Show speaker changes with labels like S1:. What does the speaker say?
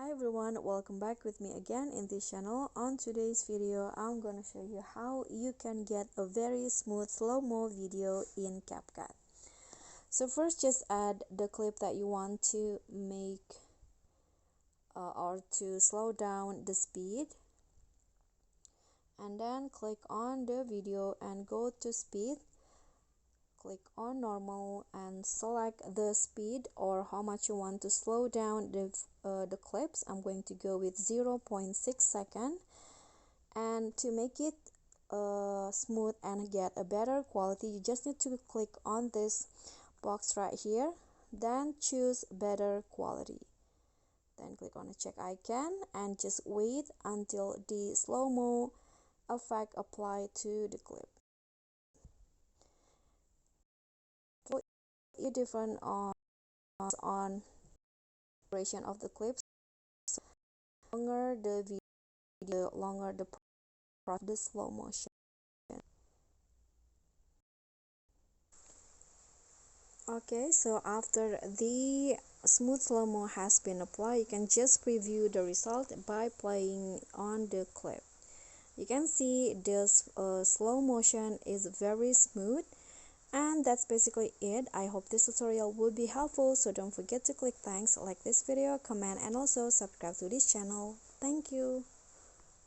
S1: Hi everyone, welcome back with me again in this channel. On today's video, I'm gonna show you how you can get a very smooth slow-mo video in CapCut. So first, just add the clip that you want to make or to slow down the speed, and then click on the video and go to speed. Click on normal and select the speed or how much you want to slow down the clips. I'm going to go with 0.6 seconds, and to make it smooth and get a better quality, you just need to click on this box right here, then choose better quality, then click on the check icon and just wait until the slow-mo effect apply to the clip. Different on duration of the clips. Longer the video, longer the slow motion. Okay, so after the smooth slow-mo has been applied, you can just preview the result by playing on the clip. You can see this slow motion is very smooth. And that's basically it. I hope this tutorial would be helpful, so don't forget to click thanks, like this video, comment, and also subscribe to this channel. Thank you.